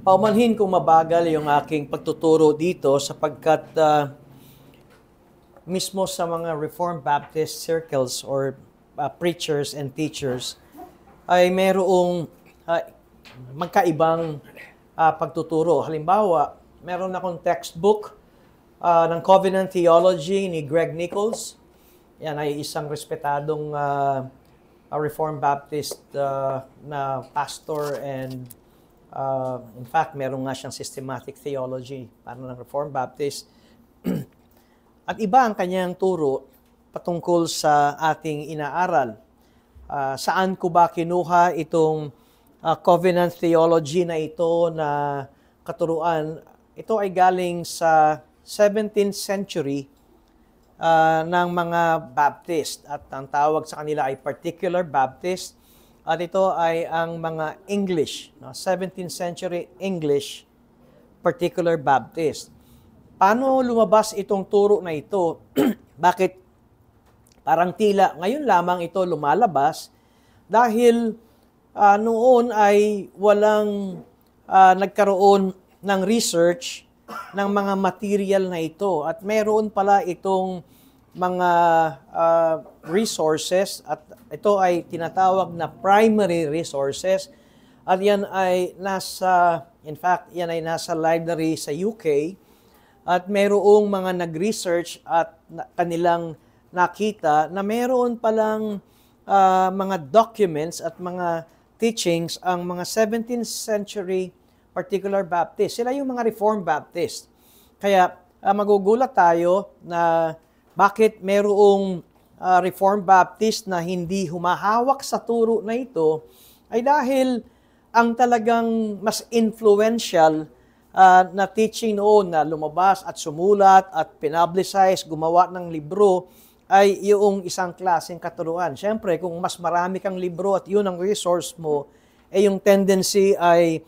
Paumanhin kung mabagal yung aking pagtuturo dito sapagkat mismo sa mga Reformed Baptist circles or preachers and teachers ay merong magkaibang pagtuturo. Halimbawa, meron akong textbook ng Covenant Theology ni Greg Nichols. Yan ay isang respetadong Reformed Baptist na pastor and in fact, meron nga siyang systematic theology para ng Reformed Baptist. At iba ang kanyang turo patungkol sa ating inaaral. Saan ko ba kinuha itong covenant theology na ito na katuruan? Ito ay galing sa 17th century ng mga Baptist. At ang tawag sa kanila ay Particular Baptist. At ito ay ang mga English, 17th century English Particular Baptist. Paano lumabas itong turo na ito? Bakit parang tila ngayon lamang ito lumalabas? Dahil noon ay walang nagkaroon ng research ng mga material na ito. At meron pala itong mga resources at ito ay tinatawag na primary resources at yan ay yan ay nasa library sa UK at mayroong mga nag-research at kanilang nakita na mayroon palang mga documents at mga teachings ang mga 17th century Particular Baptist. Sila yung mga Reformed Baptist. Kaya magugulat tayo na bakit mayroong Reformed Baptist na hindi humahawak sa turo na ito ay dahil ang talagang mas influential na teaching noon na lumabas at sumulat at pinablicize, gumawa ng libro ay yung isang klaseng katuruan. Siyempre, kung mas marami kang libro at yun ang resource mo, yung tendency ay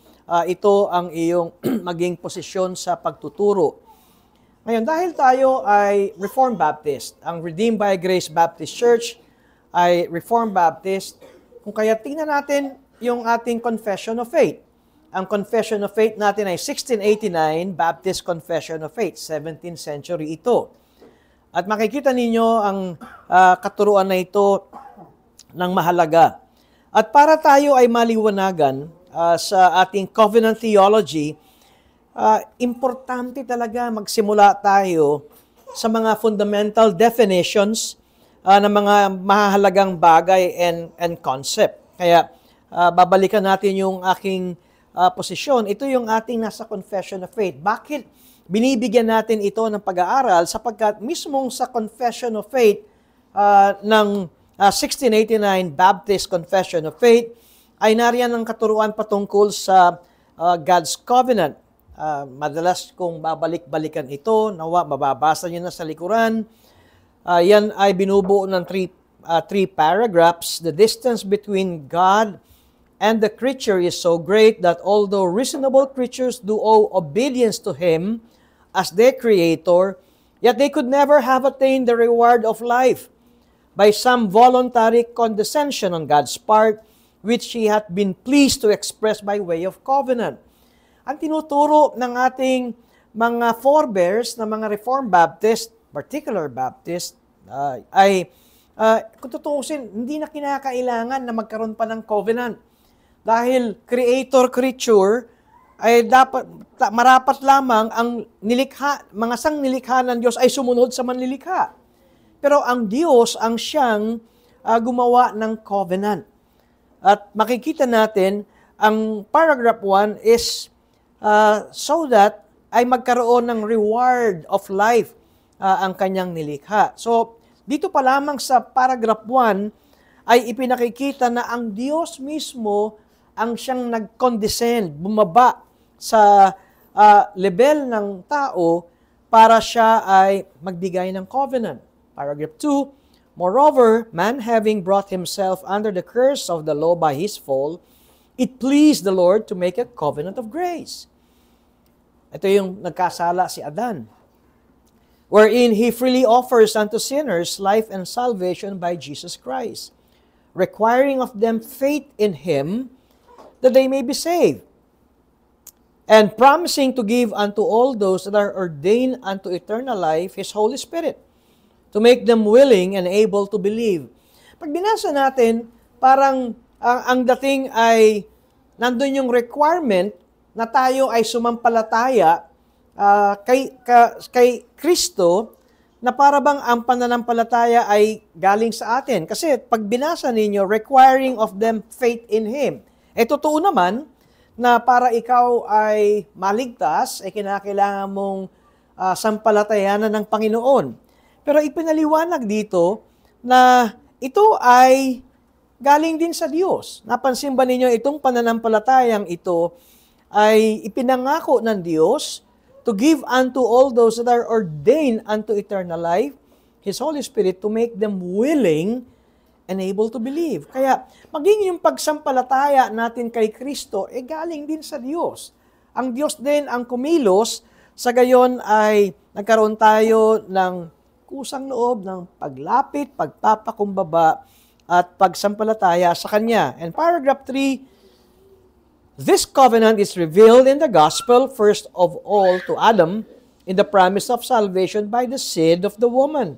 ito ang iyong maging posisyon sa pagtuturo. Ngayon, dahil tayo ay Reformed Baptist, ang Redeemed by Grace Baptist Church ay Reformed Baptist, kung kaya tingnan natin yung ating Confession of Faith. Ang Confession of Faith natin ay 1689 Baptist Confession of Faith, 17th century ito. At makikita ninyo ang katuruan na ito ng mahalaga. At para tayo ay maliwanagan sa ating covenant theology, importante talaga magsimula tayo sa mga fundamental definitions ng mga mahalagang bagay and concept. Kaya babalikan natin yung aking posisyon. Ito yung ating nasa Confession of Faith. Bakit binibigyan natin ito ng pag-aaral? Sapagkat mismong sa Confession of Faith ng 1689 Baptist Confession of Faith ay nariyan ang katuruan patungkol sa God's Covenant. Madalas kung babalik-balikan ito, nawa mababasa niyo na sa likuran. Yan ay binubuo ng three paragraphs. The distance between God and the creature is so great that although reasonable creatures do owe obedience to Him as their Creator, yet they could never have attained the reward of life by some voluntary condescension on God's part, which He hath been pleased to express by way of covenant. Ang tinuturo ng ating mga forebears na mga Reformed Baptist, Particular Baptist, ay kung tutuusin, hindi na kinakailangan na magkaroon pa ng covenant. Dahil creator-creature, ay marapat lamang ang nilikha, mga sangnilikha ng Diyos ay sumunod sa manlilikha. Pero ang Diyos ang siyang gumawa ng covenant. At makikita natin, ang paragraph 1 is so that ay magkaroon ng reward of life ang kanyang nilikha. So, dito pa lamang sa paragraph 1 ay ipinakikita na ang Diyos mismo ang siyang nag-condescend, bumaba sa level ng tao para siya ay magbigay ng covenant. Paragraph 2, moreover, man having brought himself under the curse of the law by his fall, it pleased the Lord to make a covenant of grace. Ito yung nagkasala si Adan. Wherein he freely offers unto sinners life and salvation by Jesus Christ, requiring of them faith in him that they may be saved, and promising to give unto all those that are ordained unto eternal life his Holy Spirit, to make them willing and able to believe. Pag binasa natin, parang ang dating ay nandun yung requirement na tayo ay sumampalataya kay Kristo, na para bang ang pananampalataya ay galing sa atin. Kasi pag binasa ninyo, requiring of them faith in Him. Totoo naman na para ikaw ay maligtas, ay kinakailangan mong sampalatayanan ng Panginoon. Pero ipinaliwanag dito na ito ay galing din sa Diyos. Napansin ba ninyo itong pananampalatayang ito ay ipinangako ng Diyos to give unto all those that are ordained unto eternal life His Holy Spirit to make them willing and able to believe. Kaya maging yung pagsampalataya natin kay Kristo, galing din sa Diyos. Ang Diyos din ang kumilos, sa gayon ay nagkaroon tayo ng kusang loob ng paglapit, pagpapakumbaba, at pagsampalataya sa Kanya. And paragraph 3, this covenant is revealed in the gospel, first of all to Adam, in the promise of salvation by the seed of the woman,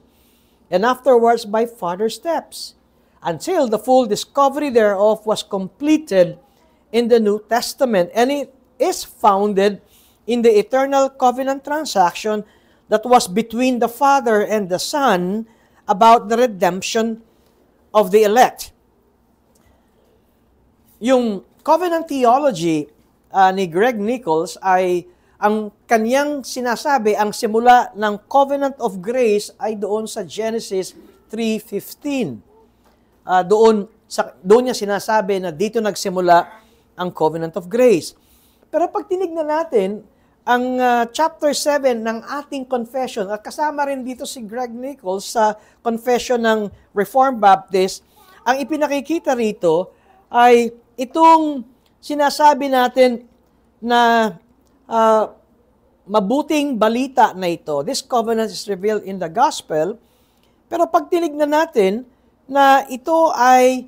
and afterwards by further steps, until the full discovery thereof was completed in the New Testament. And it is founded in the eternal covenant transaction that was between the Father and the Son about the redemption of the elect. Yung covenant theology ni Greg Nichols ay ang kanyang sinasabi, ang simula ng covenant of grace ay doon sa Genesis 3:15. Doon niya sinasabi na dito nagsimula ang covenant of grace. Pero pag tinignan natin ang chapter 7 ng ating confession, at kasama rin dito si Greg Nichols sa confession ng Reformed Baptist, ang ipinakikita rito ay itong sinasabi natin na mabuting balita na ito. This covenant is revealed in the gospel. Pero pag tinignan natin na ito ay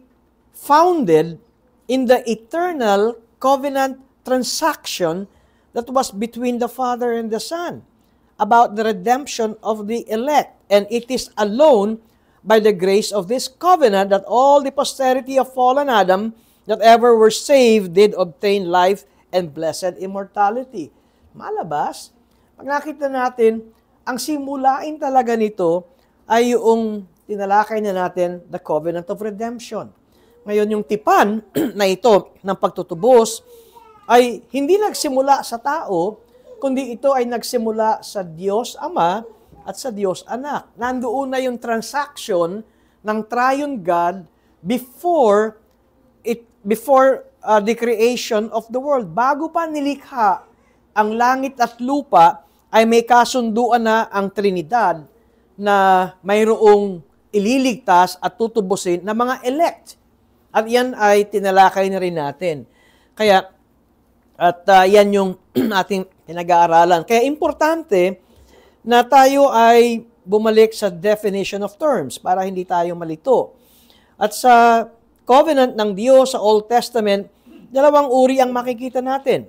founded in the eternal covenant transaction that was between the Father and the Son about the redemption of the elect. And it is alone by the grace of this covenant that all the posterity of fallen Adam that ever were saved did obtain life and blessed immortality. Malabas, pag nakita natin, ang simulain talaga nito ay yung tinalakay na natin, the covenant of redemption. Ngayon, yung tipan na ito ng pagtutubos ay hindi nagsimula sa tao, kundi ito ay nagsimula sa Diyos Ama at sa Diyos Anak. Nandoon na yung transaction ng triune God before the creation of the world. Bago pa nilikha ang langit at lupa, ay may kasunduan na ang Trinidad na mayroong ililigtas at tutubusin na mga elect. At yan ay tinalakay na rin natin. Kaya, yan yung ating pinag-aaralan. Kaya importante na tayo ay bumalik sa definition of terms para hindi tayo malito. At sa covenant ng Diyos sa Old Testament, dalawang uri ang makikita natin.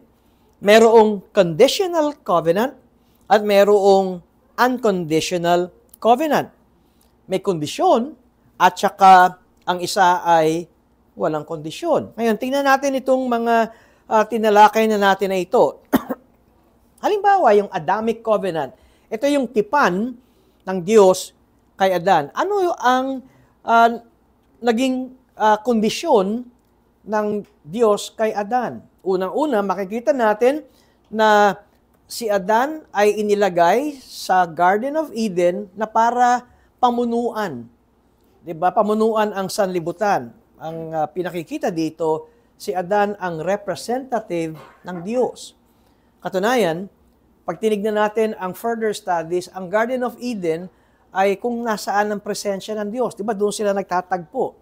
Merong conditional covenant at merong unconditional covenant. May kondisyon at saka ang isa ay walang kondisyon. Ngayon, tingnan natin itong mga tinalakay na natin na ito. Halimbawa, yung Adamic covenant. Ito yung tipan ng Diyos kay Adan. Ano ang naging kondisyon ng Diyos kay Adan? Unang-una, makikita natin na si Adan ay inilagay sa Garden of Eden na para pamunuan. 'Di ba? Pamunuan ang sanlibutan. Ang pinakikita dito, si Adan ang representative ng Diyos. Katunayan, pag tinignan natin ang further studies, ang Garden of Eden ay kung nasaan ang presensya ng Diyos. 'Di ba? Doon sila nagtatagpo.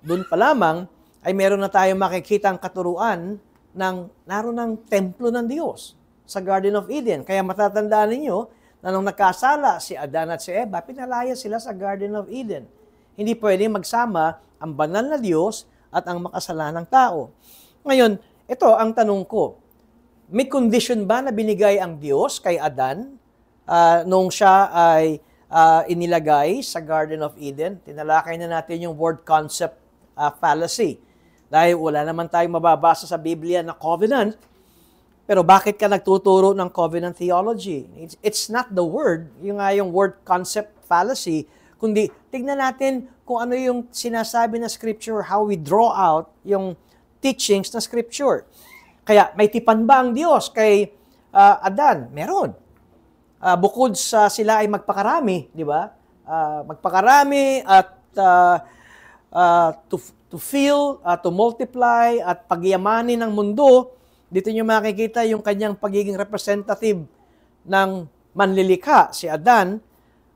Doon pa lamang ay meron na tayong makikita ang katuruan ng naroon ng templo ng Diyos. sa Garden of Eden. Kaya matatandaan ninyo na nung nagkasala si Adan at si Eva, pinalaya sila sa Garden of Eden. Hindi pwedeng magsama ang banal na Diyos at ang makasalanang tao. Ngayon, ito ang tanong ko. May condition ba na binigay ang Diyos kay Adan nung siya ay inilagay sa Garden of Eden? Tinalakay na natin yung word concept fallacy. Dahil wala naman tayong mababasa sa Biblia na covenant, pero bakit ka nagtuturo ng covenant theology? It's not the word, yung word concept fallacy, kundi tignan natin kung ano yung sinasabi na scripture, how we draw out yung teachings na scripture. Kaya may tipan ba ang Diyos kay Adan? Meron. Bukod sa sila ay magpakarami, di ba? Magpakarami at to fill, to multiply, at pagyamanin ng mundo, dito nyo makikita yung kanyang pagiging representative ng manlilikha, si Adan.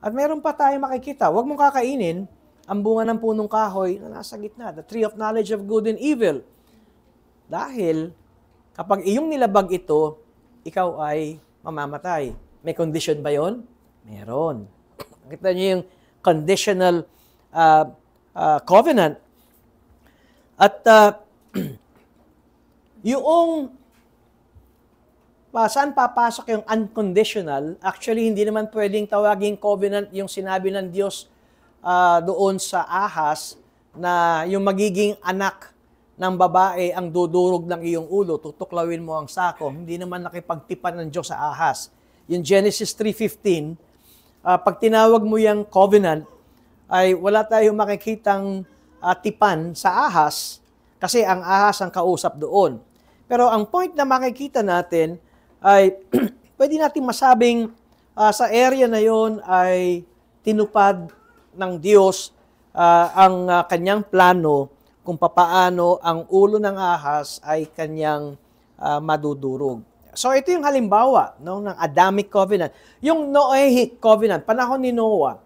At meron pa tayo makikita, huwag mong kakainin ang bunga ng punong kahoy na nasa gitna, the tree of knowledge of good and evil. Dahil, kapag iyong nilabag ito, ikaw ay mamamatay. May condition ba yon? Meron. Kita niyo yung conditional covenant. At yung saan papasok yung unconditional, actually hindi naman pwedeng tawaging covenant yung sinabi ng Diyos doon sa ahas na yung magiging anak ng babae ang dudurog ng iyong ulo, tutuklawin mo ang sako. Hindi naman nakipagtipan ng Diyos sa ahas. Yung Genesis 3:15, pag tinawag mo yung covenant, ay wala tayong makikitang tipan sa ahas kasi ang ahas ang kausap doon. Pero ang point na makikita natin ay pwede natin masabing sa area na yon ay tinupad ng Diyos ang kanyang plano kung papaano ang ulo ng ahas ay kanyang madudurog. So ito yung halimbawa ng Adamic covenant. Yung Noahic covenant, panahon ni Noah,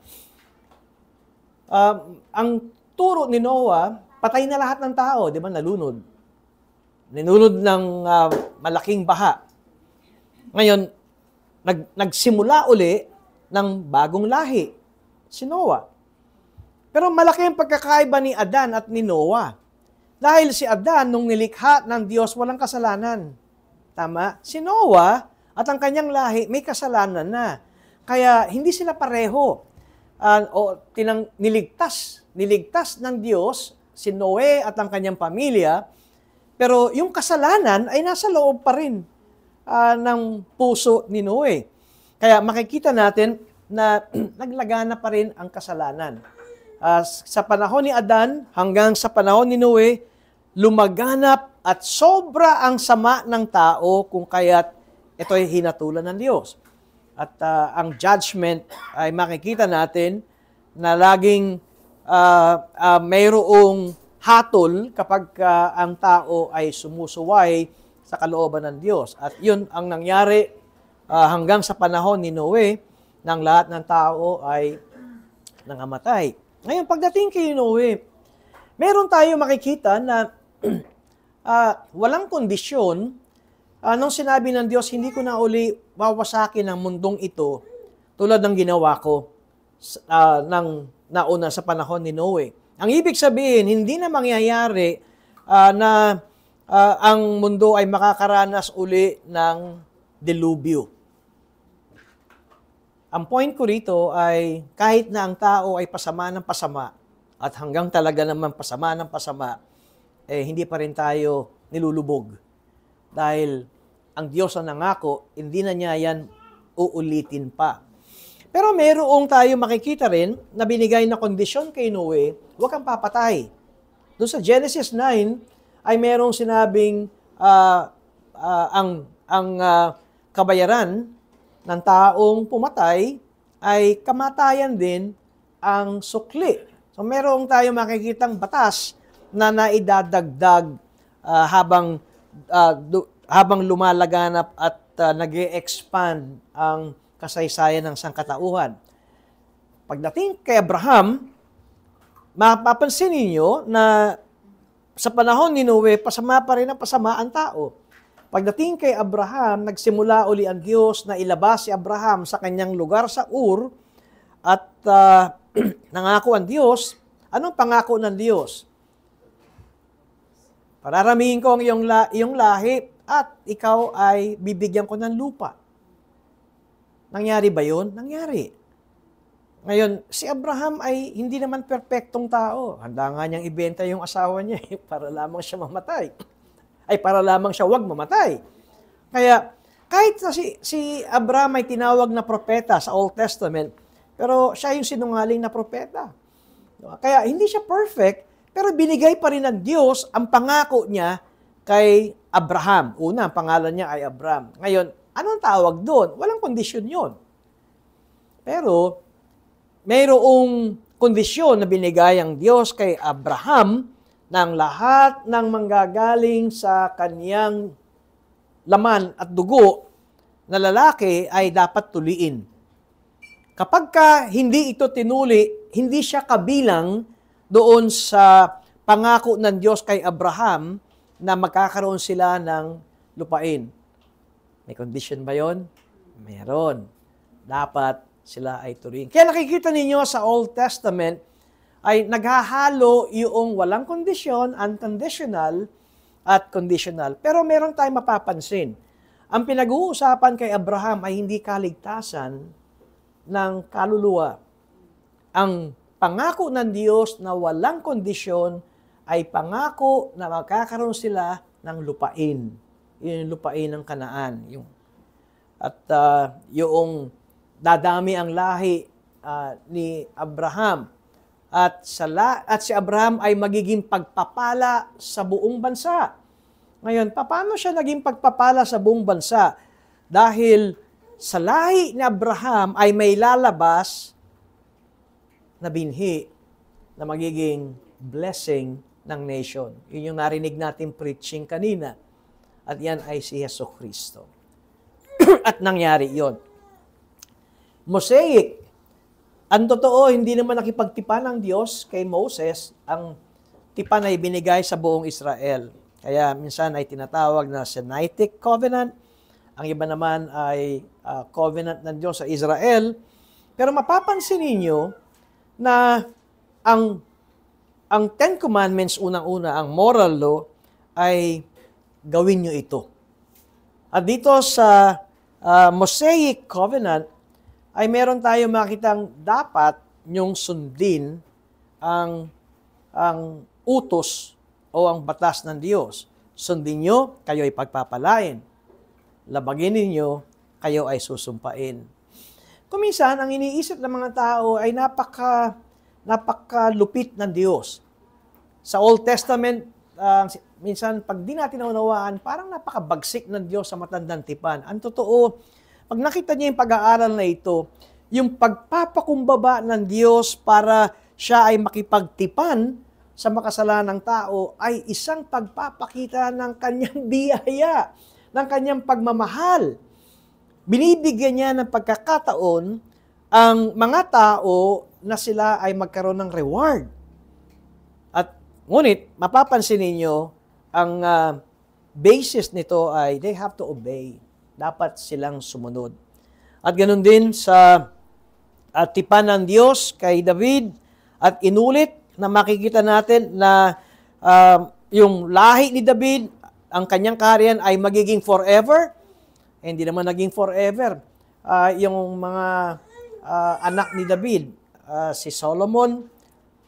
ang turo ni Noah, patay na lahat ng tao, di ba, nalunod. Ninunod ng malaking baha. Ngayon, nagsimula uli ng bagong lahi, si Noah. Pero malaki ang pagkakaiba ni Adan at ni Noah. Dahil si Adan, nung nilikha ng Diyos, walang kasalanan. Tama? Si Noah at ang kanyang lahi, may kasalanan na. Kaya hindi sila pareho. Niligtas ng Diyos si Noe at ang kanyang pamilya, pero yung kasalanan ay nasa loob pa rin ng puso ni Noe. Kaya makikita natin na naglagana pa rin ang kasalanan. Sa panahon ni Adan hanggang sa panahon ni Noe, lumaganap at sobra ang sama ng tao kung kaya't ito ay hinatulan ng Diyos. At ang judgment ay makikita natin na laging mayroong hatol kapag ang tao ay sumusuway sa kalooban ng Diyos. At yun ang nangyari hanggang sa panahon ni Noe, nang lahat ng tao ay nangamatay. Ngayon, pagdating kay Noe, meron tayo makikita na walang kondisyon nung sinabi ng Diyos, hindi ko na uli wawasakin ang mundong ito tulad ng ginawa ko nauna sa panahon ni Noe. Ang ibig sabihin, hindi na mangyayari na ang mundo ay makakaranas uli ng delubyo. Ang point ko rito ay kahit na ang tao ay pasama ng pasama at hanggang talaga naman pasama ng pasama, hindi pa rin tayo nilulubog. Dahil ang Diyos ang nangako, hindi na niya yan uulitin pa. Pero mayroong tayo makikita rin na binigay na kondisyon kay Noe, huwag kang papatay. Doon sa Genesis 9 ay mayroong sinabing ang kabayaran ng taong pumatay ay kamatayan din ang sukli. So mayroong tayo makikitang batas na naidadagdag habang lumalaganap at nag-e-expand ang kasaysayan ng sangkatauhan. Pagdating kay Abraham, mapapansin ninyo na sa panahon ni Noe, pasama pa rin ang pasama ang tao. Pagdating kay Abraham, nagsimula uli ang Diyos na ilabas si Abraham sa kanyang lugar sa Ur at nangako ang Diyos. Anong pangako ng Diyos? Pararamihin ko ang iyong lahi at ikaw ay bibigyan ko ng lupa. Nangyari ba yun? Nangyari. Ngayon, si Abraham ay hindi naman perpektong tao. Handa nga niyang ibenta yung asawa niya para lamang siya mamatay. Ay para lamang siya wag mamatay. Kaya kahit na si Abraham ay tinawag na propeta sa Old Testament, pero siya yung sinungaling na propeta. Kaya hindi siya perfect, pero binigay pa rin ng Diyos ang pangako niya kay Abraham. Una, ang pangalan niya ay Abraham. Ngayon, anong tawag doon? Walang kondisyon yon. Pero, mayroong kondisyon na binigay ang Diyos kay Abraham ng lahat ng manggagaling sa kaniyang laman at dugo na lalaki ay dapat tuliin. Kapag hindi ito tinuli, hindi siya kabilang doon sa pangako ng Diyos kay Abraham na magkakaroon sila ng lupain. May condition ba yon? Meron. Dapat sila ay tuliin. Kaya nakikita ninyo sa Old Testament ay naghahalo yung walang kondisyon, unconditional, at conditional. Pero meron tayong mapapansin. Ang pinag-uusapan kay Abraham ay hindi kaligtasan ng kaluluwa. Ang pangako ng Diyos na walang kondisyon ay pangako na magkakaroon sila ng lupain. Yung lupain ng Kanaan. Yung dadami ang lahi ni Abraham. At si Abraham ay magiging pagpapala sa buong bansa. Ngayon, paano siya naging pagpapala sa buong bansa? Dahil sa lahi ni Abraham ay may lalabas na binhi na magiging blessing ng nation. Yun yung narinig natin preaching kanina. At yan ay si Jesucristo. At nangyari yon. Mosaic. Ang totoo, hindi naman nakipagtipan ng Diyos kay Moses. Ang tipan ay binigay sa buong Israel. Kaya minsan ay tinatawag na Sinaitic Covenant. Ang iba naman ay covenant ng Diyos sa Israel. Pero mapapansin ninyo na ang Ten Commandments, unang-una, ang moral law, ay gawin nyo ito. At dito sa Mosaic Covenant, ay meron tayo makitang dapat nyong sundin ang utos o ang batas ng Diyos. Sundin nyo, kayo ay pagpapalain. Labagin ninyo, kayo ay susumpain. Kuminsan, ang iniisip ng mga tao ay napakalupit ng Diyos. Sa Old Testament, minsan, pag di natin naunawaan, parang napakabagsik ng Diyos sa matandang tipan. Ang totoo, pag nakita niyo yung pag-aaral na ito, yung pagpapakumbaba ng Diyos para siya ay makipagtipan sa makasalanang tao ay isang pagpapakita ng kanyang biyaya, ng kanyang pagmamahal. Binibigyan niya ng pagkakataon ang mga tao na sila ay magkaroon ng reward. At ngunit, mapapansin ninyo, ang basis nito ay they have to obey. Dapat silang sumunod. At ganoon din sa tipan ng Diyos kay David at inulit na makikita natin na yung lahi ni David, ang kanyang kaharian ay magiging forever. Hindi naman naging forever. Yung mga anak ni David, si Solomon,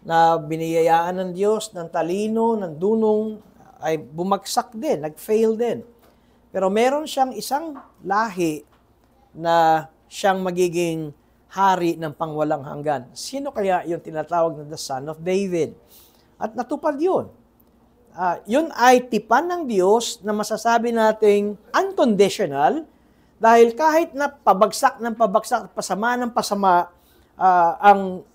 na biniyayaan ng Diyos ng talino, ng dunong, ay bumagsak din, nag-fail din. Pero meron siyang isang lahi na siyang magiging hari ng pangwalang hanggan. Sino kaya yung tinatawag na the Son of David? At natupad yun. Yun ay tipan ng Diyos na masasabi nating unconditional dahil kahit na pabagsak ng pabagsak, pasama ng pasama ang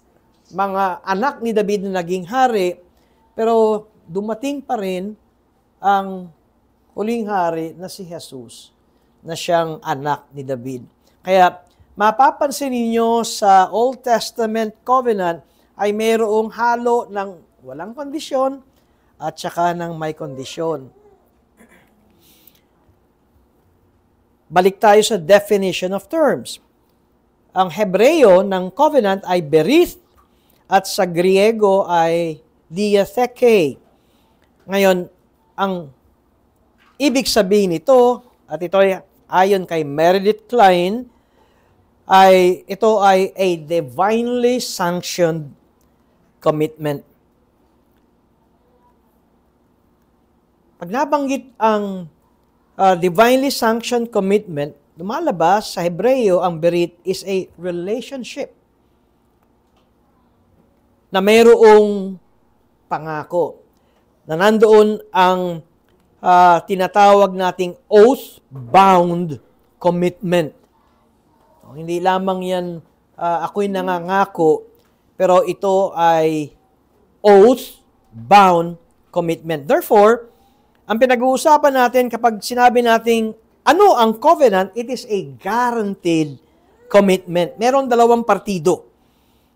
mga anak ni David na naging hari, pero dumating pa rin ang huling hari na si Jesus, na siyang anak ni David. Kaya mapapansin ninyo sa Old Testament covenant ay mayroong halo ng walang kondisyon at saka ng may kondisyon. balik tayo sa definition of terms. Ang Hebreo ng covenant ay berith at sa Griego ay diatheke. Ngayon, ang ibig sabihin nito, at ito ay ayon kay Meredith Klein, ito ay a divinely sanctioned commitment. Pag nabanggit ang divinely sanctioned commitment, lumalabas sa Hebreo, ang berit is a relationship na mayroong pangako. Na nandoon ang tinatawag nating oath-bound commitment. Hindi lamang yan ako'y nangangako, pero ito ay oath-bound commitment. Therefore, ang pinag-uusapan natin kapag sinabi nating ano ang covenant, it is a guaranteed commitment. Meron dalawang partido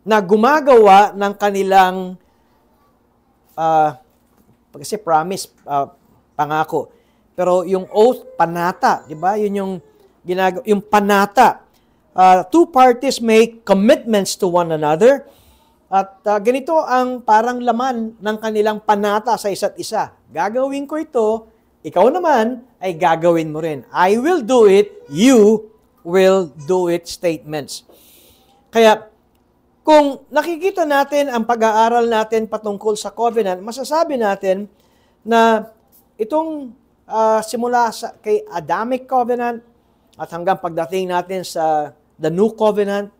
na gumagawa ng kanilang kasi promise, pangako. Pero yung oath, panata, di ba? Yun yung yung panata. Two parties make commitments to one another. At ganito ang parang laman ng kanilang panata sa isa't isa. Gagawin ko ito, ikaw naman ay gagawin mo rin. I will do it, you will do it statements. Kaya, kung nakikita natin ang pag-aaral natin patungkol sa covenant, masasabi natin na itong simula kay Adamic covenant at hanggang pagdating natin sa the New Covenant,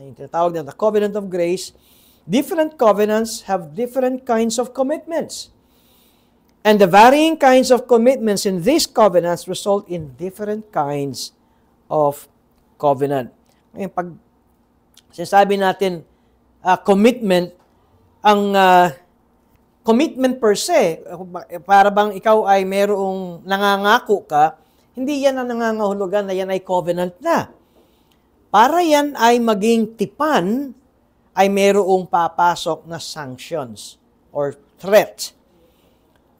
yung tinatawag na the Covenant of Grace, different covenants have different kinds of commitments. And the varying kinds of commitments in these covenants result in different kinds of covenant. Ngayon, pag sinasabi natin commitment, ang commitment per se, para bang ikaw ay mayroong nangangako ka, hindi yan ang nangangahulugan na yan ay covenant na. Para yan ay maging tipan, ay mayroong papasok na sanctions or threat.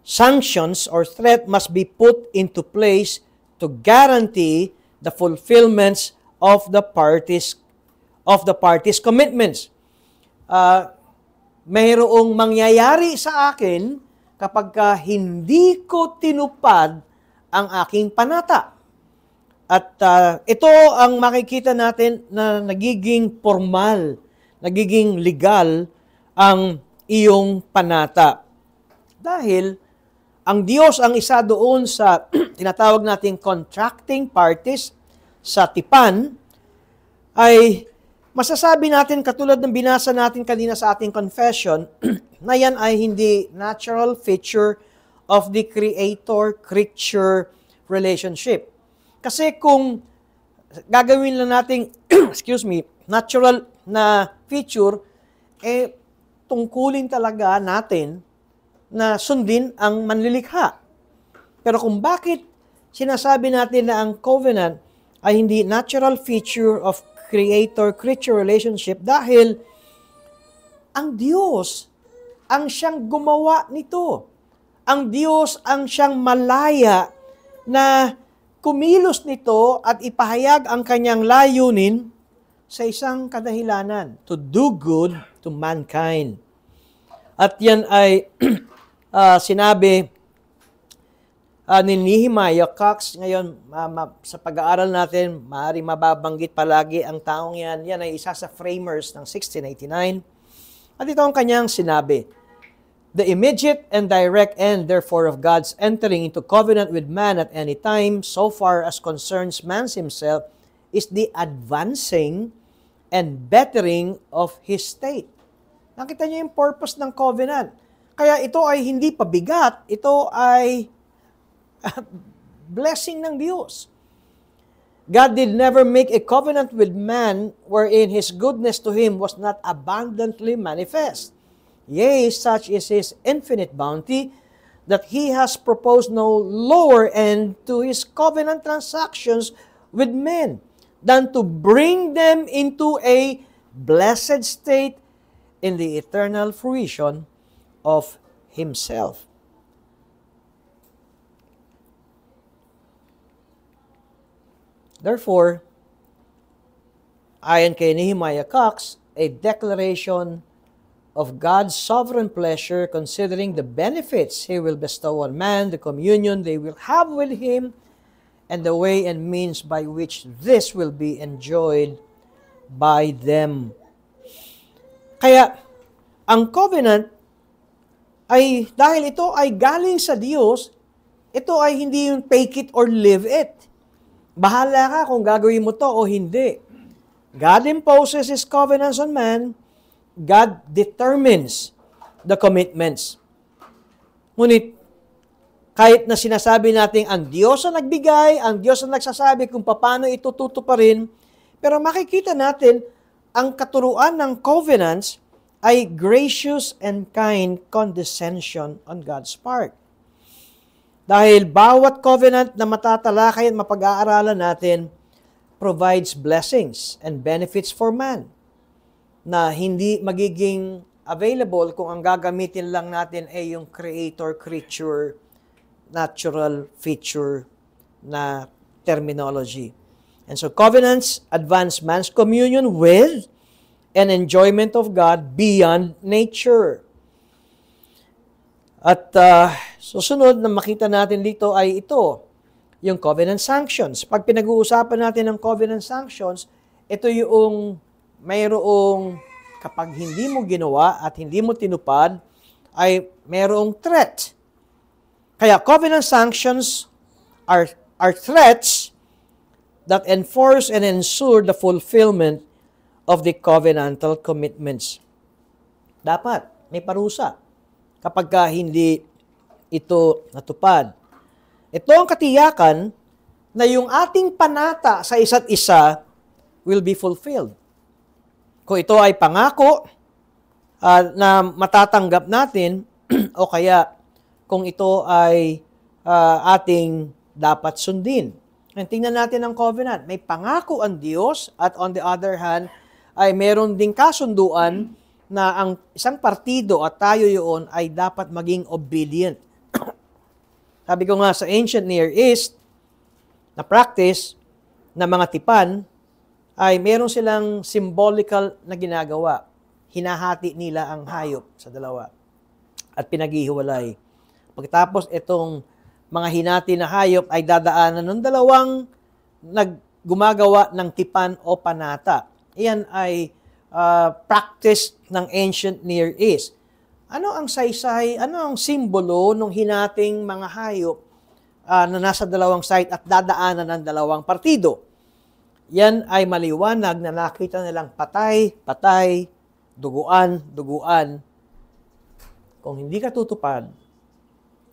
Sanctions or threat must be put into place to guarantee the fulfillments of the parties' commitments. Mayroong mangyayari sa akin kapag hindi ko tinupad ang aking panata. At ito ang makikita natin na nagiging formal, nagiging legal ang iyong panata. Dahil ang Diyos ang isa doon sa tinatawag nating contracting parties sa tipan, ay masasabi natin katulad ng binasa natin kanina sa ating confession, na yan ay hindi natural feature of the creator-creature relationship. Kasi kung gagawin lang nating, natural na feature, tungkulin talaga natin na sundin ang manlilikha. Pero kung bakit sinasabi natin na ang covenant ay hindi natural feature of creator-creature relationship, dahil ang Diyos ang siyang gumawa nito. Ang Diyos ang siyang malaya na kumilos nito at ipahayag ang kanyang layunin sa isang kadahilanan, to do good to mankind. At yan ay sinabi ni Nehemiah Cox. Ngayon, sa pag-aaral natin, maaaring mababanggit palagi ang taong yan. Yan ay isa sa framers ng 1689. At ito ang kanyang sinabi, "The immediate and direct end, therefore, of God's entering into covenant with man at any time, so far as concerns man himself, is the advancing and bettering of his state." Nakita niyo yung purpose ng covenant. Kaya ito ay hindi pabigat, ito ay blessing ng Diyos. God did never make a covenant with man wherein his goodness to him was not abundantly manifest. Yea, such is his infinite bounty, that he has proposed no lower end to his covenant transactions with men than to bring them into a blessed state in the eternal fruition of himself. Therefore, ayon kay Nehemiah Cox, a declaration of God's sovereign pleasure considering the benefits He will bestow on man, the communion they will have with Him, and the way and means by which this will be enjoyed by them. Kaya, ang covenant ay, dahil ito ay galing sa Diyos, ito ay hindi yung take it or live it. Bahala ka kung gagawin mo to o hindi. God imposes His covenants on man. God determines the commitments. Ngunit, kahit na sinasabi natin ang Diyos ang nagbigay, ang Diyos ang nagsasabi kung paano ito tutuparin, pero makikita natin, ang katuruan ng covenants ay gracious and kind condescension on God's part. Dahil bawat covenant na matatalakay at mapag-aaralan natin provides blessings and benefits for man na hindi magiging available kung ang gagamitin lang natin ay yung creator-creature, natural feature na terminology. And so covenants advance man's communion with and enjoyment of God beyond nature. At susunod na makita natin dito ay ito, yung covenant sanctions. Pag pinag-uusapan natin ng covenant sanctions, ito yung mayroong kapag hindi mo ginawa at hindi mo tinupad, ay mayroong threat. Kaya covenant sanctions are threats that enforce and ensure the fulfillment of the covenantal commitments. Dapat may parusa kapag hindi ito natupad. Ito ang katiyakan na yung ating panata sa isa't isa will be fulfilled. Kung ito ay pangako na matatanggap natin o kaya kung ito ay ating dapat sundin. And tingnan natin ang covenant. May pangako ang Diyos at on the other hand, ay meron ding kasunduan na ang isang partido at tayo yun ay dapat maging obedient. Sabi ko nga sa ancient Near East, na practice na mga tipan, ay meron silang symbolical na ginagawa. Hinahati nila ang hayop sa dalawa at pinaghihiwalay. Pagkatapos itong mga hinati na hayop ay dadaanan ng dalawang gumagawa ng tipan o panata. Iyan ay practice ng ancient Near East. Ano ang saysay, ano ang simbolo ng hinating mga hayop na nasa dalawang side at dadaanan ng dalawang partido? Yan ay maliwanag na nakita nilang patay, patay, duguan, duguan. Kung hindi ka tutupad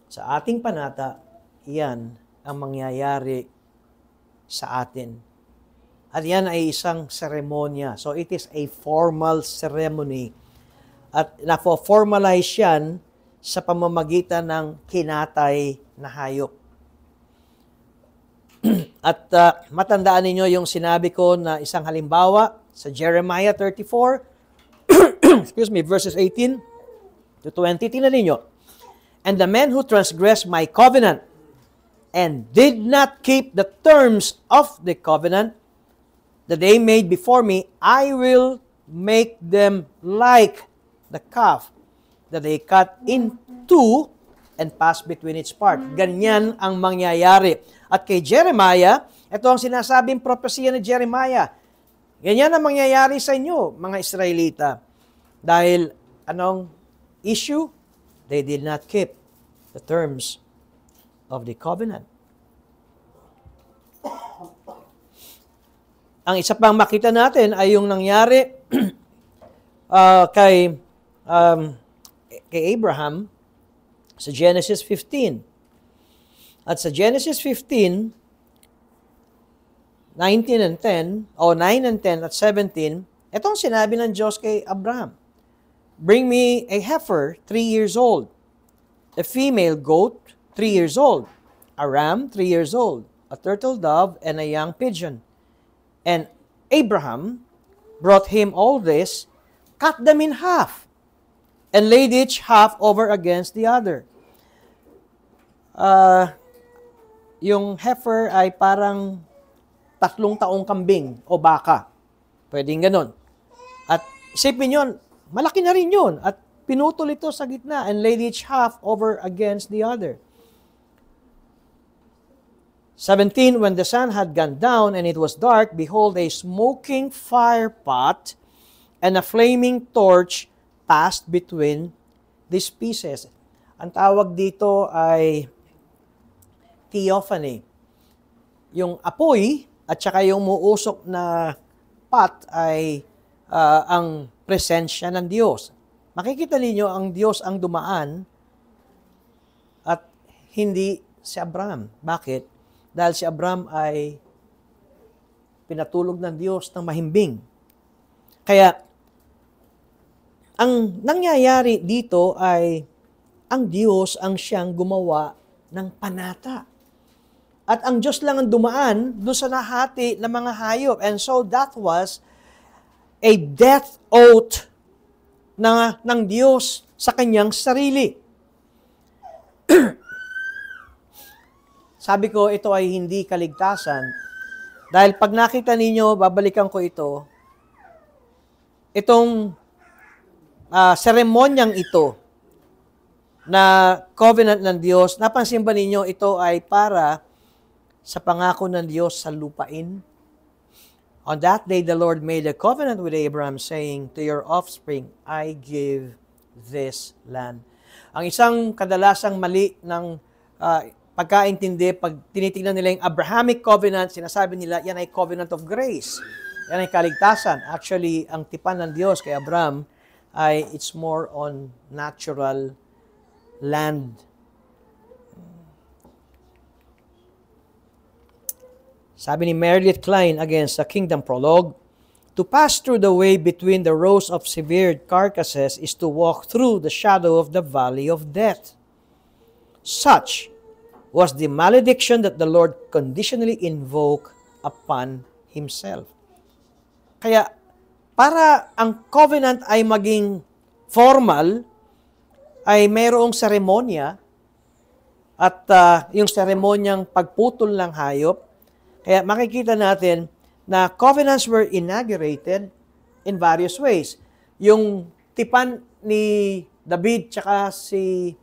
sa ating panata, yan ang mangyayari sa atin. At yan ay isang seremonya. So it is a formal ceremony. At na-formalize yan sa pamamagitan ng kinatay na hayop. At matandaan ninyo yung sinabi ko na isang halimbawa sa Jeremiah 34, excuse me, verses 18 to 20. Tingnan ninyo. And the men who transgressed my covenant and did not keep the terms of the covenant that they made before me, I will make them like the calf that they cut in two and pass between its part. Ganyan ang mangyayari. At kay Jeremiah, ito ang sinasabing propesya ni Jeremiah. Ganyan ang mangyayari sa inyo, mga Israelita. Dahil, anong issue? They did not keep the terms of the covenant. Ang isa pang makita natin ay yung nangyari kay Abraham sa Genesis 15. At sa Genesis 15, 19 and 10, o 9 and 10 at 17, itong sinabi ng Diyos kay Abraham, bring me a heifer 3 years old, a female goat 3 years old, a ram 3 years old, a turtle dove, and a young pigeon. And Abraham brought him all this, cut them in half, and laid each half over against the other. Yung heifer ay parang 3 taong kambing o baka. Pwedeng ganon. At isipin yun, malaki na rin yun. At pinutol ito sa gitna and laid each half over against the other. 17, when the sun had gone down and it was dark, behold, a smoking fire pot and a flaming torch passed between these pieces. Ang tawag dito ay theophany. Yung apoy at saka yung muusok na pot ay ang presensya ng Diyos. Makikita ninyo ang Diyos ang dumaan at hindi si Abraham. Bakit? Dahil si Abraham ay pinatulog ng Diyos ng mahimbing. Kaya, ang nangyayari dito ay ang Diyos ang siyang gumawa ng panata. At ang Diyos lang ang dumaan doon sa nahati ng mga hayop. And so that was a death oath ng Diyos sa kanyang sarili. Sabi ko, ito ay hindi kaligtasan. Dahil pag nakita ninyo, babalikan ko ito, itong seremonyang ito na covenant ng Diyos, napansin ba ninyo, ito ay para sa pangako ng Diyos sa lupain? On that day, the Lord made a covenant with Abraham, saying, to your offspring, I give this land. Ang isang kadalasang mali ng pagkaintindi, pag tinitingnan nila yung Abrahamic covenant, sinasabi nila, yan ay covenant of grace. Yan ay kaligtasan. Actually, ang tipan ng Diyos kay Abraham ay it's more on natural land. Sabi ni Meredith Klein against the Kingdom Prologue, to pass through the way between the rows of severed carcasses is to walk through the shadow of the valley of death. Such was the malediction that the Lord conditionally invoked upon Himself. Kaya, para ang covenant ay maging formal, ay mayroong seremonya, at yung seremonyang pagputol ng hayop. Kaya makikita natin na covenants were inaugurated in various ways. Yung tipan ni David tsaka si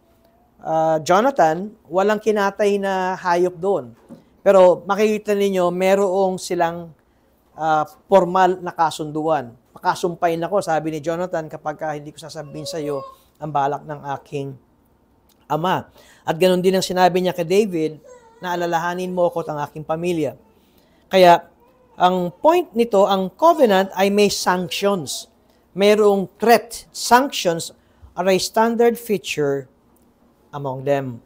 Jonathan, walang kinatay na hayop doon. Pero makikita ninyo, merong silang formal na kasunduan. Makasumpain ako, sabi ni Jonathan, kapag hindi ko sasabihin sa iyo ang balak ng aking ama. At ganoon din ang sinabi niya kay David, na alalahanin mo ako at ang aking pamilya. Kaya, ang point nito, ang covenant ay may sanctions. Mayroong threat. Sanctions are a standard feature among them.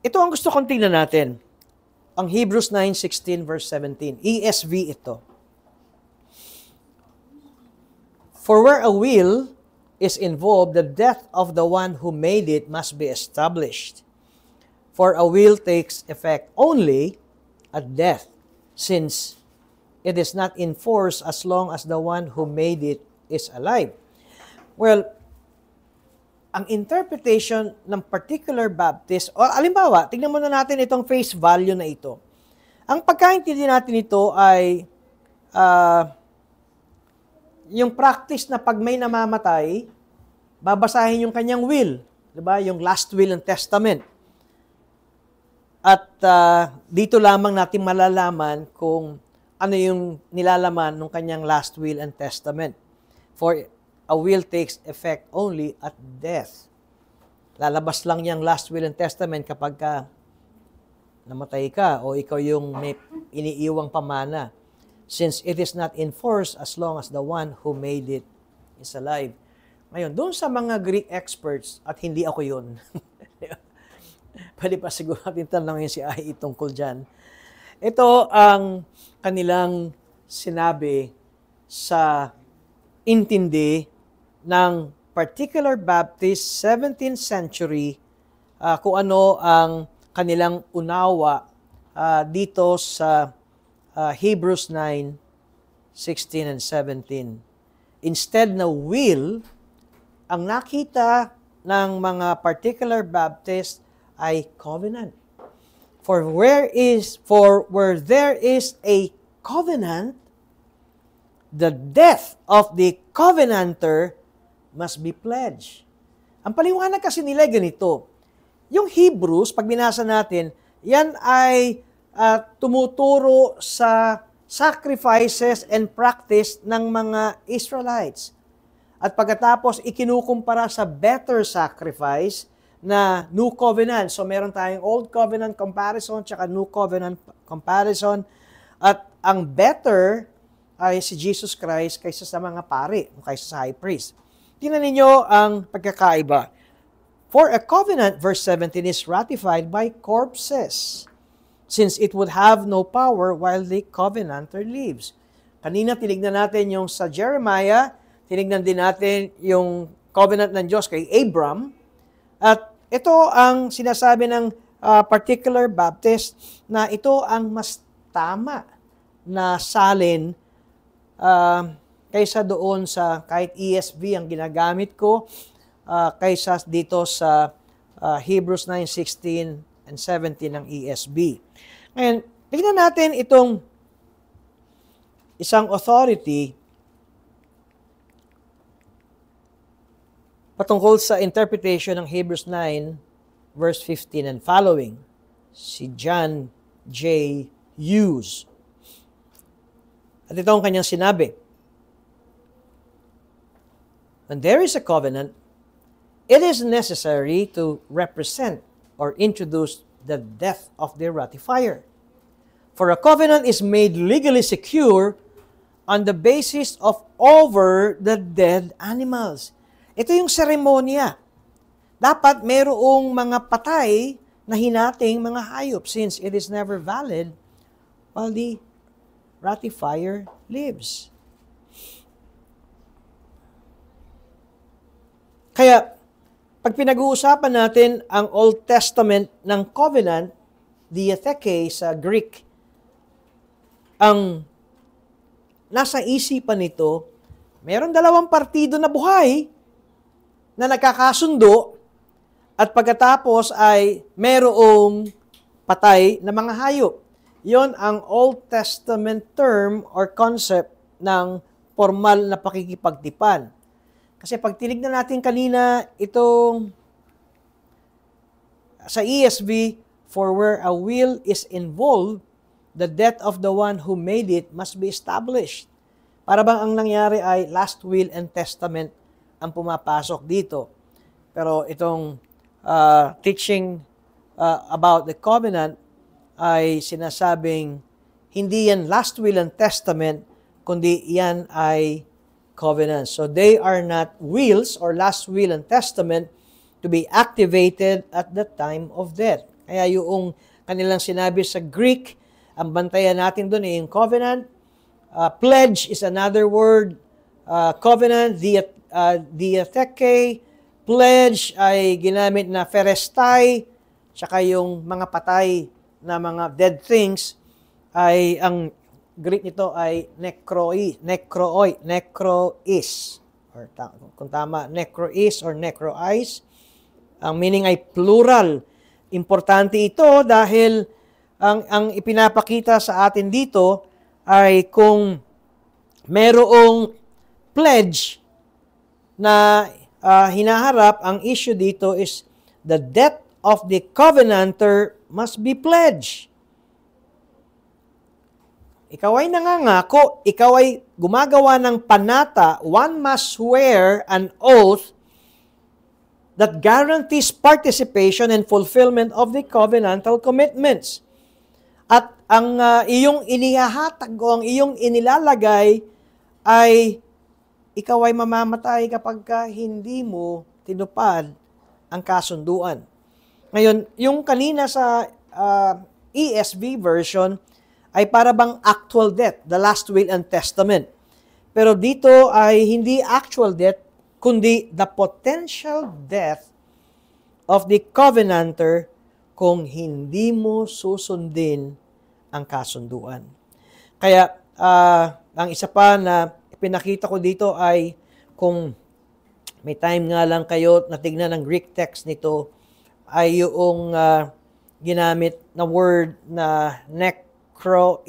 Ito ang gusto kong tingnan natin. Ang Hebrews 9:16 verse 17. ESV ito. For where a will is involved, the death of the one who made it must be established. For a will takes effect only at death, since it is not in force as long as the one who made it is alive. Well, ang interpretation ng particular Baptist, o alimbawa, tingnan muna natin itong face value na ito. Ang pagkaintindi natin ito ay yung practice na pag may namamatay, babasahin yung kanyang will, diba? Yung last will and testament. At dito lamang natin malalaman kung ano yung nilalaman ng kanyang last will and testament. For a will takes effect only at death. Lalabas lang yung last will and testament kapag namatay ka o ikaw yung may iniiwang pamana. Since it is not in force as long as the one who made it is alive. Ngayon, doon sa mga Greek experts, at hindi ako yun, pwede pa siguro natin tanongin si Ai tungkol dyan. Ito ang kanilang sinabi sa intindi ng particular Baptist 17th century kung ano ang kanilang unawa dito sa Hebrews 9:16 and 17. Instead na will, ang nakita ng mga particular Baptist ay covenant. For where there is a covenant, the death of the covenanter must be pledged. Ang paliwanag kasi nila ganito. Yung Hebrews, pag binasa natin, yan ay tumuturo sa sacrifices and practice ng mga Israelites. At pagkatapos, ikinukumpara sa better sacrifice na New Covenant. So, meron tayong Old Covenant comparison tsaka New Covenant comparison. At ang better ay si Jesus Christ kaysa sa mga pari, kaysa sa high priest. Tingnan ninyo ang pagkakaiba. For a covenant, verse 17, is ratified by corpses, since it would have no power while the covenanter lives. Kanina, tinignan natin yung sa Jeremiah, tinignan din natin yung covenant ng Diyos kay Abram, at ito ang sinasabi ng particular Baptist na ito ang mas tama na salin kaysa doon sa kahit ESV ang ginagamit ko, kaysa dito sa Hebrews 9:16 and 17 ng ESV. Ngayon, tingnan natin itong isang authority patungkol sa interpretation ng Hebrews 9, verse 15 and following. Si John J. Hughes. At ito ang kanyang sinabi. When there is a covenant, it is necessary to represent or introduce the death of the ratifier. For a covenant is made legally secure on the basis of over the dead animals. Ito yung seremonya. Dapat mayroong mga patay na hinating mga hayop since it is never valid while the ratifier lives. Kaya, pag pinag-uusapan natin ang Old Testament ng covenant, diatheke sa Greek, ang nasa isipan nito, meron dalawang partido na buhay na nagkakasundo at pagkatapos ay merong patay na mga hayop. Yon ang Old Testament term or concept ng formal na pakikipagtipan. Kasi pag tinignan natin kanina, itong sa ESV, for where a will is involved, the death of the one who made it must be established. Para bang ang nangyari ay last will and testament ang pumapasok dito. Pero itong teaching about the covenant ay sinasabing hindi yan last will and testament, kundi yan ay covenant. So they are not wills or last will and testament to be activated at the time of death. Kaya yung kanilang sinabi sa Greek, ang bantayan natin doon ay yung covenant. Pledge is another word. Covenant, diatheke. Pledge ay ginamit na pherestai. Tsaka yung mga patay na mga dead things ay ang Greek nito ay necrois. Or kung tama, necrois or necrois. Ang meaning ay plural. Importante ito dahil ang ipinapakita sa atin dito ay kung merong pledge na hinaharap, ang issue dito is the death of the covenanter must be pledged. Ikaw ay nangangako, ikaw ay gumagawa ng panata, one must swear an oath that guarantees participation and fulfillment of the covenantal commitments. At ang iyong inihahatag o ang iyong inilalagay ay ikaw ay mamamatay kapag hindi mo tinupad ang kasunduan. Ngayon, yung kanina sa ESV version ay para bang actual death, the last will and testament. Pero dito ay hindi actual death, kundi the potential death of the covenanter kung hindi mo susundin ang kasunduan. Kaya, ang isa pa na pinakita ko dito ay kung may time nga lang kayo na tignan ng Greek text nito, ay yung ginamit na word na necro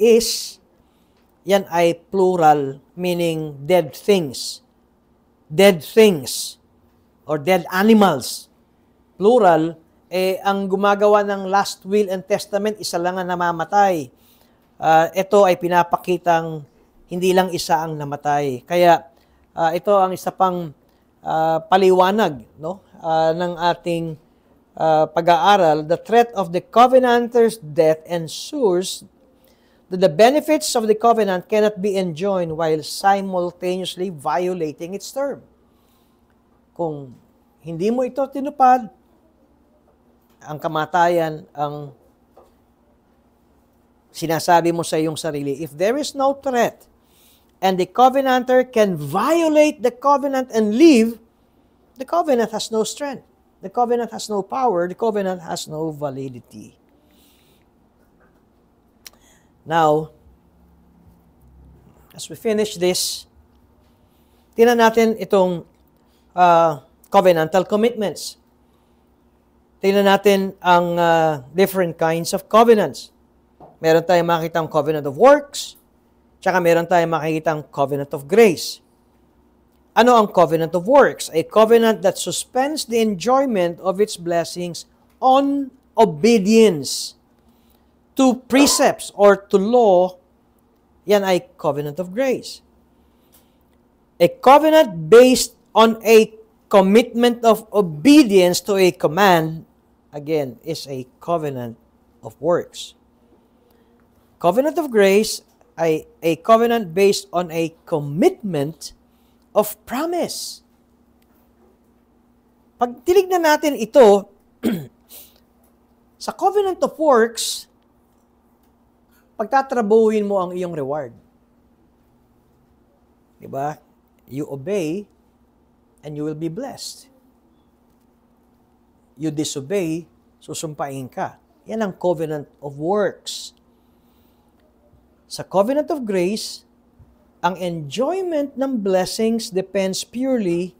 yan ay plural, meaning dead things. Dead things or dead animals. Plural, ang gumagawa ng last will and testament, isa lang ang namamatay. Ito ay pinapakitang hindi lang isa ang namatay. Kaya ito ang isa pang paliwanag, no, ng ating pag-aaral. The threat of the covenanter's death ensures that the benefits of the covenant cannot be enjoyed while simultaneously violating its term. Kung hindi mo ito tinupad, ang kamatayan ang sinasabi mo sa iyong sarili. If there is no threat, and the covenanter can violate the covenant and leave, the covenant has no strength. The covenant has no power. The covenant has no validity. Now, as we finish this, tingnan natin itong covenantal commitments. Tingnan natin ang different kinds of covenants. Meron tayong makikitang covenant of works, tsaka meron tayong makikitang covenant of grace. Ano ang covenant of works? A covenant that suspends the enjoyment of its blessings on obedience to precepts or to law. Yan ay covenant of grace. A covenant based on a commitment of obedience to a command, again, is a covenant of works. Covenant of grace ay a covenant based on a commitment of promise. Pag tinignan natin ito, sa covenant of works, pagtatrabuhin mo ang iyong reward. Diba? You obey, and you will be blessed. You disobey, susumpain ka. Yan ang covenant of works. Sa covenant of grace, ang enjoyment ng blessings depends purely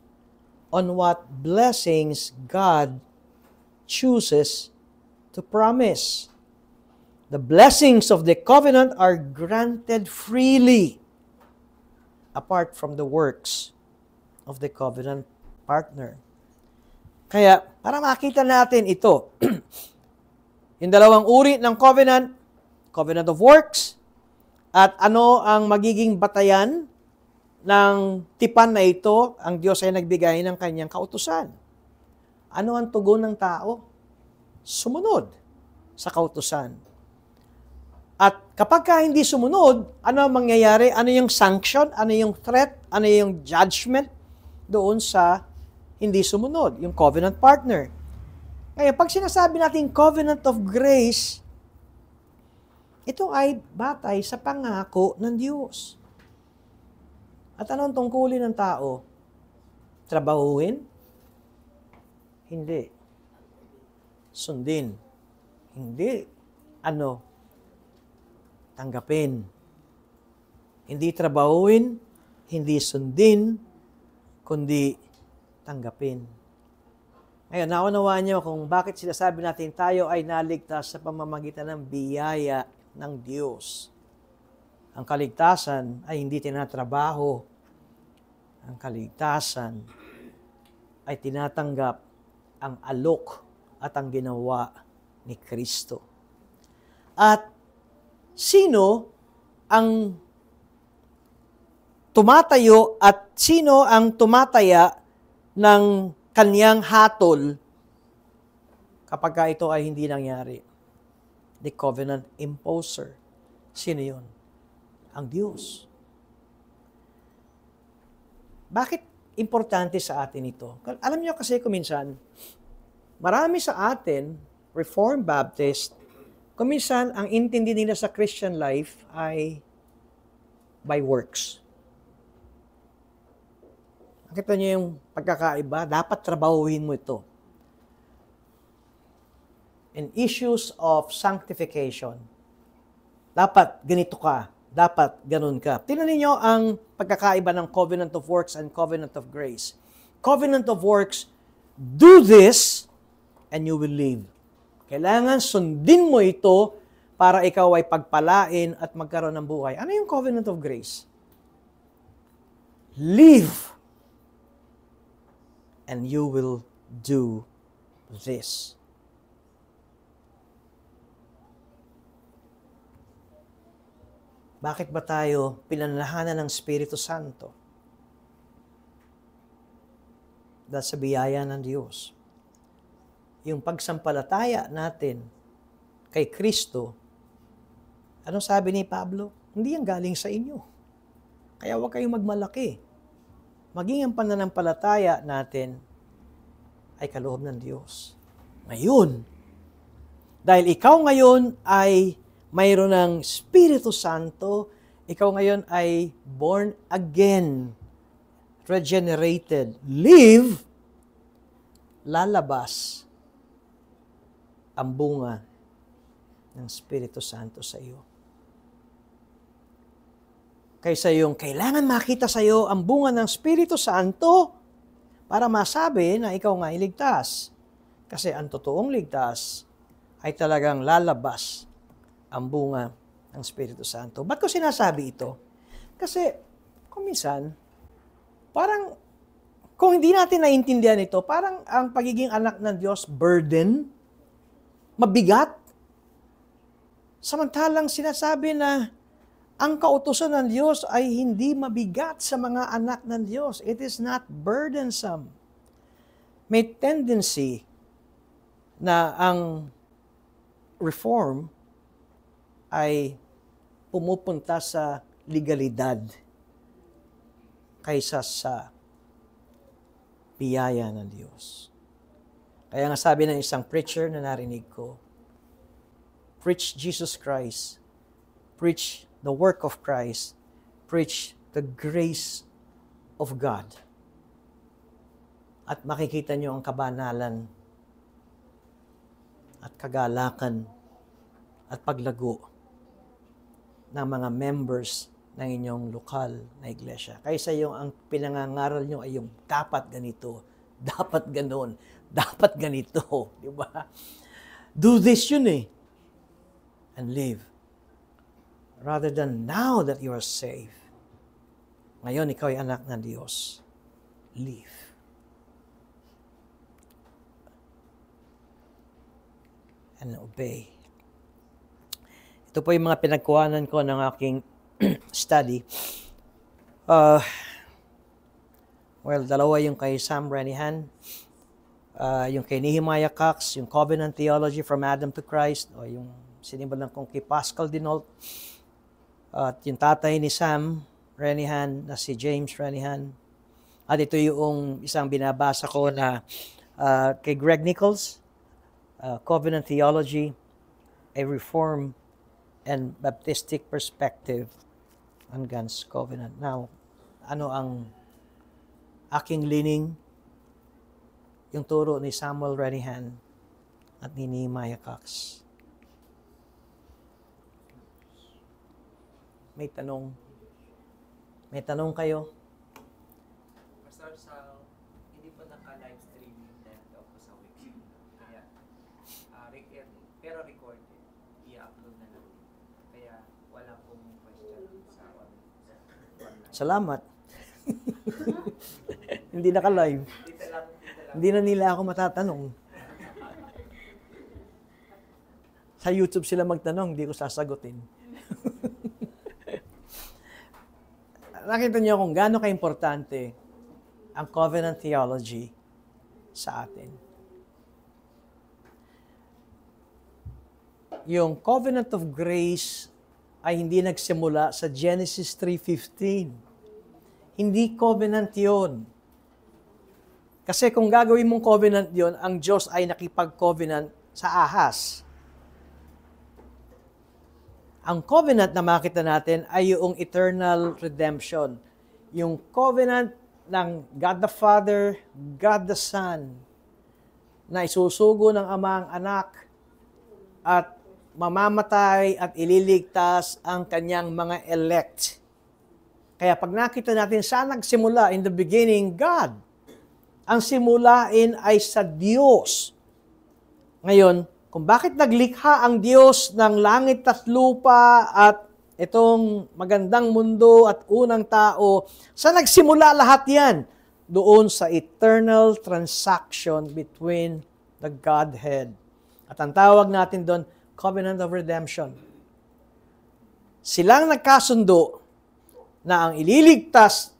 on what blessings God chooses to promise. The blessings of the covenant are granted freely apart from the works of the covenant partner. Kaya, para makita natin ito, yung dalawang uri ng covenant, covenant of works, at ano ang magiging batayan ng tipan na ito, ang Diyos ay nagbigay ng kanyang kautusan. Ano ang tugon ng tao? Sumunod sa kautusan. At kapag ka hindi sumunod, ano ang mangyayari? Ano yung sanction? Ano yung threat? Ano yung judgment doon sa hindi sumunod? Yung covenant partner. Kaya pag sinasabi natin covenant of grace, ito ay batay sa pangako ng Diyos. At anong tungkulin ng tao? Trabahuin? Hindi. Sundin? Hindi. Ano? Tanggapin. Hindi trabahuin, hindi sundin, kundi tanggapin. Ngayon, naunawaan niyo kung bakit sinasabi natin tayo ay naligtas sa pamamagitan ng biyaya ng Diyos. Ang kaligtasan ay hindi tinatrabaho. Ang kaligtasan ay tinatanggap ang alok at ang ginawa ni Kristo. At sino ang tumatayo at sino ang tumataya ng kanyang hatol kapag ito ay hindi nangyari? The covenant imposer. Sino yun? Ang Diyos. Bakit importante sa atin ito? Alam niyo kasi kuminsan, marami sa atin, Reformed Baptist, kuminsan, ang intindi nila sa Christian life ay by works. Nakita niyo yung pagkakaiba? Dapat trabahuhin mo ito. In issues of sanctification, dapat ganito ka, dapat ganun ka. Tingnan niyo ang pagkakaiba ng covenant of works and covenant of grace. Covenant of works, do this and you will live. Kailangan sundin mo ito para ikaw ay pagpalain at magkaroon ng buhay. Ano yung covenant of grace? Live and you will do this. Bakit ba tayo pinanlahanan ng Espiritu Santo? Dahil sa biyaya ng Diyos. Yung pagsampalataya natin kay Kristo, anong sabi ni Pablo? Hindi yan galing sa inyo. Kaya huwag kayong magmalaki. Maging ang pananampalataya natin ay kaloob ng Diyos. Ngayon, dahil ikaw ngayon ay mayroon ng Espiritu Santo, ikaw ngayon ay born again, regenerated, live, lalabas ang bunga ng Espiritu Santo sa iyo. Kaysa yung kailangan makita sa iyo ang bunga ng Espiritu Santo para masabi na ikaw nga iligtas. Kasi ang totoong ligtas ay talagang lalabas ang bunga ng Espiritu Santo. Ba't ko sinasabi ito? Kasi kung minsan, parang kung hindi natin naiintindihan ito, parang ang pagiging anak ng Diyos, burden, mabigat. Samantalang sinasabi na ang kautusan ng Diyos ay hindi mabigat sa mga anak ng Diyos. It is not burdensome. May tendency na ang reform ay pumupunta sa legalidad kaysa sa biyaya ng Diyos. Kaya nga sabi ng isang preacher na narinig ko, preach Jesus Christ, preach the work of Christ, preach the grace of God. At makikita niyo ang kabanalan at kagalakan at paglago ng mga members ng inyong lokal na iglesia. Kaysa yung ang pinangangaral nyo ay yung dapat ganito, dapat ganon, dapat ganito. Di ba? Do this yun eh. And live. Rather than now that you are saved. Ngayon, ikaw ay anak ng Diyos. Live. And obey. Ito po yung mga pinagkuhanan ko ng aking study. Dalawa yung kay Sam Renihan, yung kay Nehemiah Cox, yung Covenant Theology from Adam to Christ, o yung sinimulan kong kay Pascal Dinault, at yung tatay ni Sam Renihan na si James Renihan. At ito yung isang binabasa ko na kay Greg Nichols, Covenant Theology, a Reform and Baptistic Perspective on God's Covenant. Now, ano ang aking leaning? Yung turo ni Samuel Renihan at ni Nehemiah Cox. May tanong? May tanong kayo? Pastor, hindi po naka-live streaming dahil ako sa wiki. Kaya, pero recorded. I-upload na lang. Kaya, wala pong question sa online. Salamat. Hindi naka-live. Hindi na nila ako matatanong. Sa YouTube sila magtanong, hindi ko sasagutin. Nakita niyo kung gaano ka-importante ang covenant theology sa atin. Yung covenant of grace ay hindi nagsimula sa Genesis 3:15. Hindi covenant yon. Kasi kung gagawin mong covenant yon, ang Diyos ay nakipag-covenant sa ahas. Ang covenant na makita natin ay yung eternal redemption. Yung covenant ng God the Father, God the Son, na isusugo ng Ama ang anak at mamamatay at ililigtas ang kanyang mga elect. Kaya pag nakita natin saan nagsimula, in the beginning, God. Ang simulain ay sa Diyos. Ngayon, kung bakit naglikha ang Diyos ng langit at lupa at itong magandang mundo at unang tao, sa nagsimula lahat yan? Doon sa eternal transaction between the Godhead. At ang tawag natin doon, Covenant of Redemption. Silang nagkasundo na ang ililigtas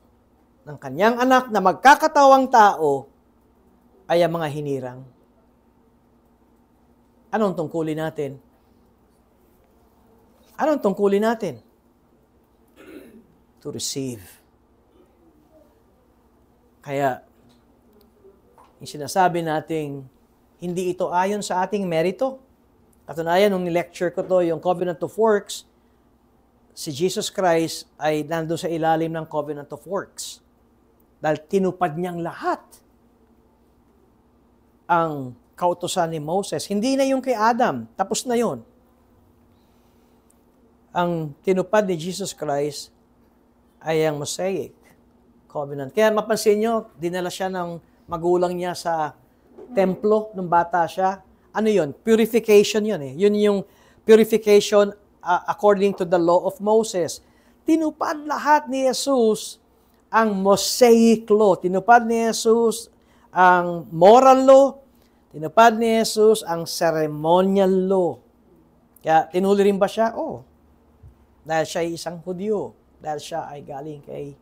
ng kanyang anak na magkakatawang tao ay ang mga hinirang. Anong tungkulin natin? Anong tungkulin natin? To receive. Kaya, yung sinasabi nating hindi ito ayon sa ating merito. Katunayan, nung ni-lecture ko to, yung Covenant of Works, si Jesus Christ ay nando sa ilalim ng Covenant of Works. Dahil tinupad niyang lahat ang kautusan ni Moses. Hindi na yung kay Adam. Tapos na yon. Ang tinupad ni Jesus Christ ay ang Mosaic Covenant. Kaya mapansin nyo, dinala siya ng magulang niya sa templo nung bata siya. Ano yun? Purification yun eh. Yun yung purification according to the law of Moses. Tinupad lahat ni Jesus ang Mosaic law. Tinupad ni Jesus ang moral law. Tinupad ni Jesus ang ceremonial law. Kaya tinuli rin ba siya? Oo. Dahil siya ay isang Hudyo. Dahil siya ay galing kay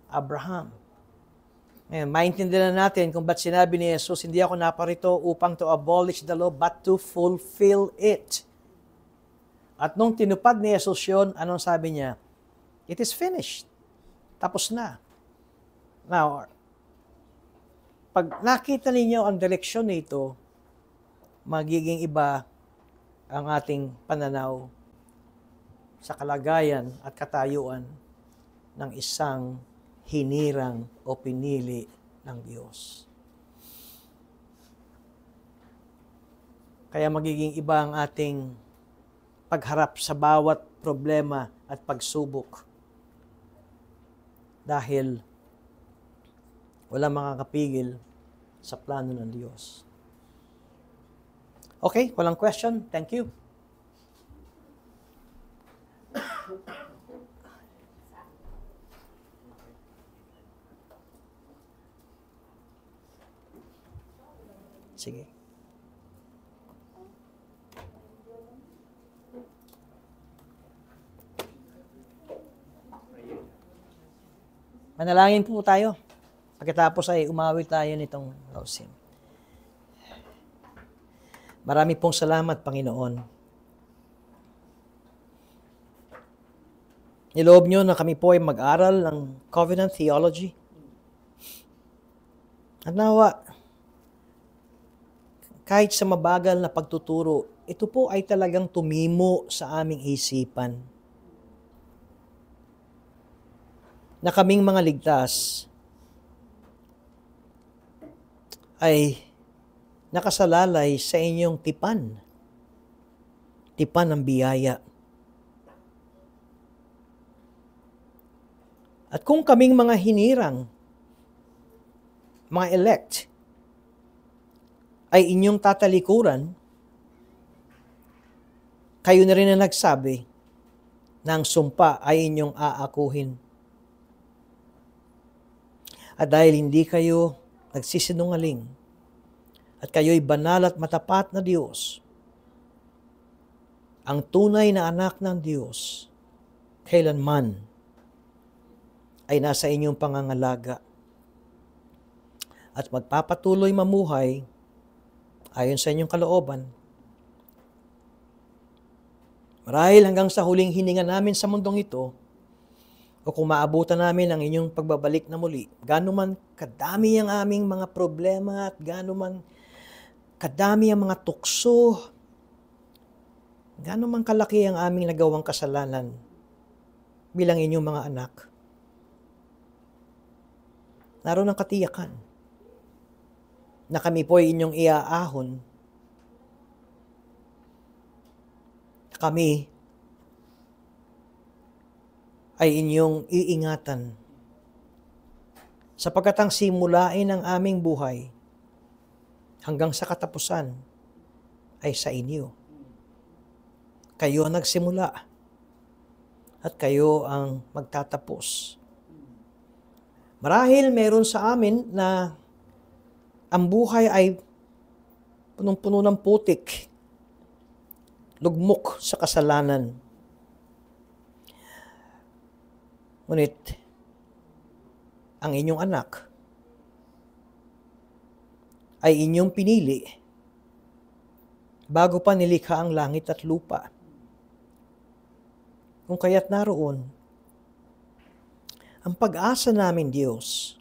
Abraham. Ngayon, maintindihan natin kung ba't sinabi ni Jesus, hindi ako naparito upang to abolish the law, but to fulfill it. At nung tinupad ni Jesus yun, anong sabi niya? It is finished. Tapos na. Now, pag nakita ninyo ang direksyon nito, magiging iba ang ating pananaw sa kalagayan at katayuan ng isang hinirang o pinili ng Diyos. Kaya magiging iba ang ating pagharap sa bawat problema at pagsubok. Dahil wala makakapigil sa plano ng Diyos. Okay, walang question? Thank you. Sige. Manalangin po tayo. Pagkatapos ay umawit tayo nitong lausin. Marami pong salamat, Panginoon. Niloob nyo na kami po ay mag-aral ng Covenant Theology. At nawa, kahit sa mabagal na pagtuturo, ito po ay talagang tumimo sa aming isipan. Na kaming mga ligtas ay nakasalalay sa inyong tipan. Tipan ng biyaya. At kung kaming mga hinirang, mga elect, ay inyong tatalikuran, kayo na rin na nagsabi na ang sumpa ay inyong aakuhin. At dahil hindi kayo nagsisinungaling, at kayo'y banal at matapat na Diyos, ang tunay na anak ng Diyos, kailanman ay nasa inyong pangangalaga at magpapatuloy mamuhay ayon sa inyong kalooban. Marahil hanggang sa huling hininga namin sa mundong ito, o kung maabutan namin ang inyong pagbabalik na muli, gaano man kadami ang aming mga problema at gaano man kadami ang mga tukso, gaano man kalaki ang aming nagawang kasalanan bilang inyong mga anak, naroon ang katiyakan na kami po ay inyong iaahon. Kami ay inyong iingatan sapagkat ang simulain ng aming buhay hanggang sa katapusan ay sa inyo. Kayo ang nagsimula at kayo ang magtatapos. Marahil meron sa amin na ang buhay ay punong-puno ng putik, lugmok sa kasalanan. Ngunit, ang inyong anak ay inyong pinili bago pa nilikha ang langit at lupa. Kung kaya't naroon, ang pag-asa namin, Diyos,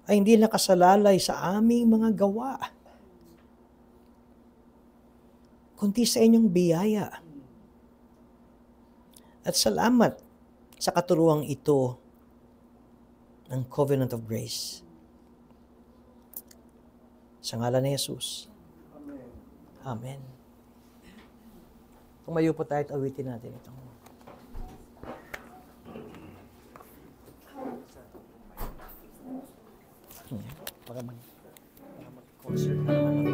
ay hindi nakasalalay sa aming mga gawa, kundi sa inyong biyaya. At salamat sa katuruang ito ng Covenant of Grace. Sa ngalan ni Jesus. Amen. Amen. Tumayo po tayo at awitin natin ito. Baka mag-concert na naman.